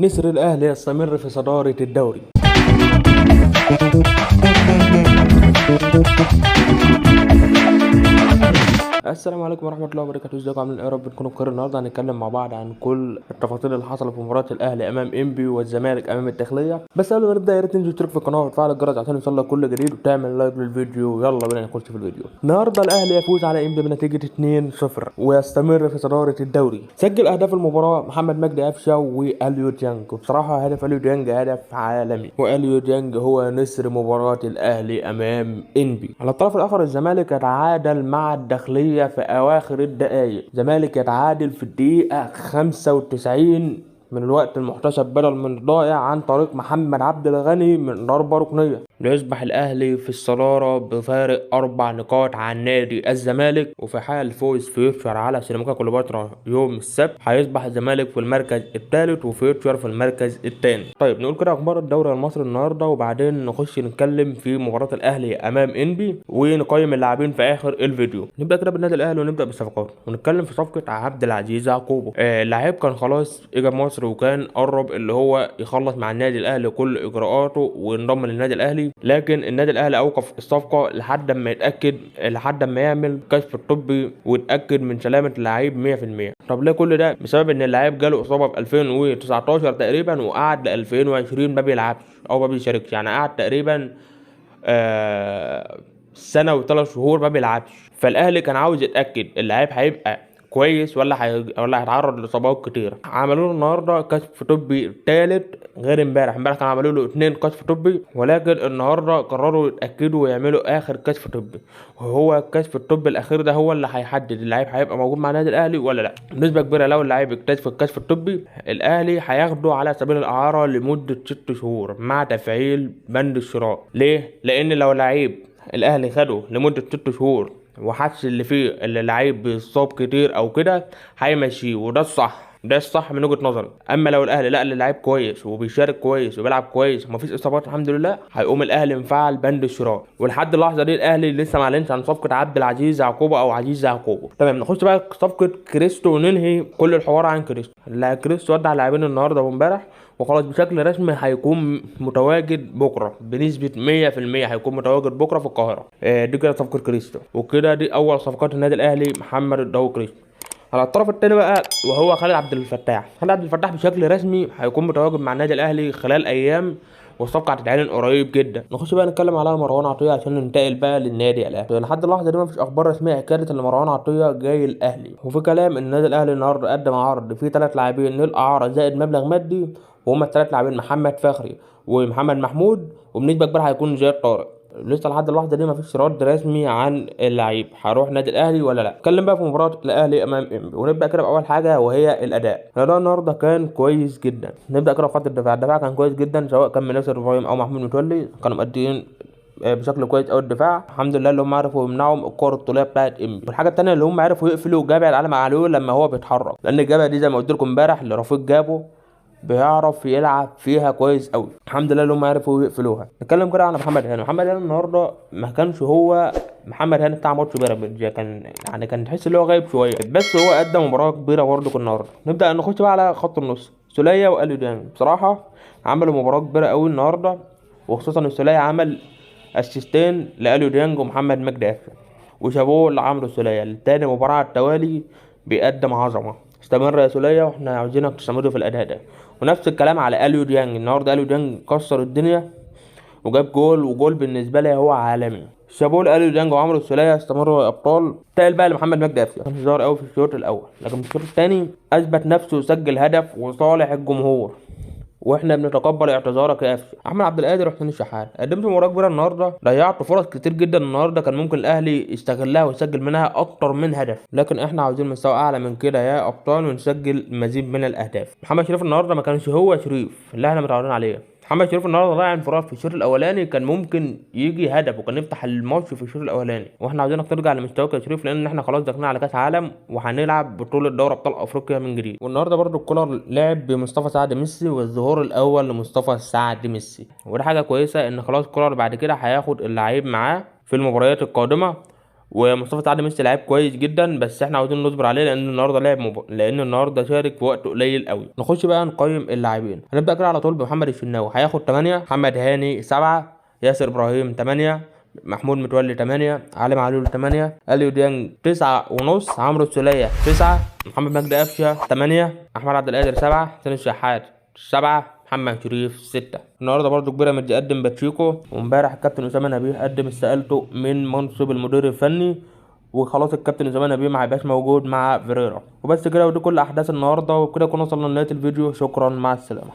نسر الأهلي يستمر في صدارة الدوري. السلام عليكم ورحمة الله وبركاته. ازيكم عاملين ايه؟ يا رب تكونوا بخير. النهارده هنتكلم مع بعض عن كل التفاصيل اللي حصلت في مباراة الاهلي امام انبي والزمالك امام الداخلية. بس قبل ما نبدا يا ريت تنزل تشترك في القناة وتفعل الجرس عشان يوصلك كل جديد وتعمل لايك للفيديو. يلا بينا نخش في الفيديو. النهارده الاهلي يفوز على انبي بنتيجة 2-0 ويستمر في صدارة الدوري. سجل اهداف المباراة محمد مجدي قفشة واليو ديانج، وبصراحة هدف اليو ديانج هدف عالمي، واليو ديانج هو نسر مباراة الاهلي امام انبي. على الطرف الاخر الزمالك يتعادل مع الداخلية في اواخر الدقايق. الزمالك يتعادل في الدقيقة 95 من الوقت المحتسب بدل من الضائع عن طريق محمد عبد الغني من ضربة ركنية، ليصبح الأهلي في الصدارة بفارق 4 نقاط عن نادي الزمالك. وفي حال فوز فيوتشر على سيراميكا كليوباترا يوم السبت هيصبح الزمالك في المركز الثالث وفيوتشر في المركز الثاني. طيب نقول كده أخبار الدوري المصري النهاردة وبعدين نخش نتكلم في مباراة الأهلي أمام إنبي ونقيم اللاعبين في آخر الفيديو. نبدأ كده بالنادي الأهلي ونبدأ بالصفقات ونتكلم في صفقة عبد العزيز يعقوبو. اللاعب كان خلاص اجى مصر وكان قرب اللي هو يخلص مع النادي الاهلي كل اجراءاته وينضم للنادي الاهلي، لكن النادي الاهلي اوقف الصفقه لحد ما يتاكد، لحد ما يعمل كشف الطبي ويتاكد من سلامه اللعيب 100%. طب ليه كل ده؟ بسبب ان اللعيب جاله اصابه في 2019 تقريبا وقعد ل 2020 ما بيلعبش او ما بيشاركش، يعني قعد تقريبا سنه وثلاث شهور ما بيلعبش. فالاهلي كان عاوز يتاكد اللعيب هيبقى كويس ولا هيتعرض لاصابات كتير. عملوا له النهارده كشف طبي ثالث غير امبارح. امبارح كانوا عملوا له 2 كشف طبي، ولكن النهارده قرروا يتاكدوا ويعملوا اخر كشف طبي، وهو الكشف الطبي الاخير ده هو اللي هيحدد اللعيب هيبقى موجود مع النادي الاهلي ولا لا. بنسبه كبيره لو اللعيب اكتشف الكشف الطبي الاهلي هياخده على سبيل الاعاره لمده 6 شهور مع تفعيل بند الشراء. ليه؟ لان لو لعيب الاهلي خده لمده 6 شهور وحس اللي فيه اللي اللعيب بيصاب كتير او كده هيمشيه، وده الصح، ده الصح من وجهة نظري. اما لو الاهلي لا اللعيب كويس وبيشارك كويس وبيلعب كويس ومفيش اصابات الحمد لله، هيقوم الاهلي مفعل بند الشراء. ولحد اللحظه دي الاهلي لسه ما اعلنش عن صفقه عبد العزيز يعقوبو او عزيز يعقوبو. تمام، نخش بقى صفقه كريستو وننهي كل الحوار عن كريستو. كريستو ودع لاعبين النهارده وامبارح وخلاص بشكل رسمي هيكون متواجد بكره بنسبه 100%، هيكون متواجد بكره في القاهره. دي كده صفقه كريستو، وكده دي اول صفقات النادي الاهلي محمد الضو كريستو. على الطرف الثاني بقى وهو خالد عبد الفتاح. خالد عبد الفتاح بشكل رسمي هيكون متواجد مع النادي الاهلي خلال ايام والصفقه هتتعلن قريب جدا. نخش بقى نتكلم على مروان عطيه عشان ننتقل بقى للنادي الاهلي. لحد اللحظه دي مفيش اخبار رسميه اكدت ان مروان عطيه جاي الاهلي، وفي كلام ان النادي الاهلي النهارده قدم عرض فيه 3 لاعبين للاعاره زائد مبلغ مادي، وهما ال3 لاعبين محمد فخري ومحمد محمود، وبنسبه كبيره هيكون زياد طارق. لسه لحد اللحظه دي مفيش رد رسمي عن اللعيب هيروح النادي الاهلي ولا لا. نتكلم بقى في مباراه الاهلي امام انبي ونبدا كده باول حاجه وهي الاداء النهارده كان كويس جدا. نبدا كده بخط الدفاع. الدفاع كان كويس جدا سواء كان من ناصر ابراهيم او محمود متولي، كانوا مؤديين بشكل كويس قوي الدفاع الحمد لله، اللي هم عرفوا يمنعوا الكره الطوليه بتاعت انبي. والحاجه الثانيه اللي هم عرفوا يقفلوا جابر على معلول لما هو بيتحرك، لان الجبهه دي زي ما قلت لكم امبارح اللي رفيق جابه بيعرف يلعب فيها كويس قوي. الحمد لله اللي هم عرفوا يقفلوها. نتكلم كده عن محمد هاني. محمد هاني النهارده ما كانش هو محمد هاني بتاع ماتش بيراميدز، كان تحس ان هو غايب شويه، بس هو قدم مباراه كبيره برضه النهارده. نبدا نخش بقى على خط النص. سوليه واليو ديانج بصراحه عملوا مباراه كبيره قوي النهارده، وخصوصا السوليه عمل اسيستين لاليو ديانج ومحمد مجدي قفشه، وشابوه لعمرو السوليه التاني مباراه على التوالي بيقدم عظمه. استمر يا سوليه واحنا عاوزينك تستمر في الاداء ده. ونفس الكلام على اليو ديانج. النهارده اليو ديانج كسر الدنيا وجاب جول، وجول بالنسبه لي هو عالمي. شابوه لاليو ديانج وعمرو السوليه استمروا يا ابطال. تقل بقى لمحمد مجدي قفشه، كان ظاهر قوي في الشوط الاول، لكن في الشوط الثاني اثبت نفسه وسجل هدف وصالح الجمهور، واحنا بنتقبل اعتذارك يا قفشه. احمد عبد القادر وحسين الشحات قدمت مباراه كبيره النهارده، ضيعت فرص كتير جدا النهارده كان ممكن الاهلي يستغلها ويسجل منها اكتر من هدف، لكن احنا عاوزين مستوى اعلى من كده يا ابطال ونسجل مزيد من الاهداف. محمد شريف النهارده ما كانش هو شريف اللي احنا متعودين عليه. محمد شريف النهارده ضيع انفراد في الشوط الاولاني كان ممكن يجي هدف وكان يفتح الماتش في الشوط الاولاني، واحنا عاوزينك ترجع لمستواك يا شريف لان احنا خلاص داخلين على كاس عالم وهنلعب بطوله دوري ابطال افريقيا من جديد. والنهارده برضو الكولر لعب بمصطفى سعد ميسي والظهور الاول لمصطفى سعد ميسي، وده حاجه كويسه ان خلاص الكولر بعد كده هياخد اللعيب معاه في المباريات القادمه ومصطفى سعد ميسي لعيب كويس جدا، بس احنا عاوزين نصبر عليه لان النهارده لان النهارده شارك في وقت قليل قوي. نخش بقى نقيم اللاعبين. هنبدا كده على طول بمحمد الشناوي، هياخد 8. محمد هاني 7. ياسر ابراهيم 8. محمود متولي 8. علي معلول 8. اليو ديانج 9.5. عمرو السولية 9. محمد مجدي قفشه 8. احمد عبد القادر 7. حسين الشحات 7. محمد شريف 6. النهارده برضو بيراميدز قدم باتشيكو، وامبارح الكابتن اسامه نبيه قدم استقالته من منصب المدير الفني، وخلاص الكابتن اسامه نبيه ما هيبقاش موجود مع فيريرا. وبس كده، ودي كل احداث النهارده، وبكده كنا وصلنا لنهايه الفيديو. شكرا، مع السلامه.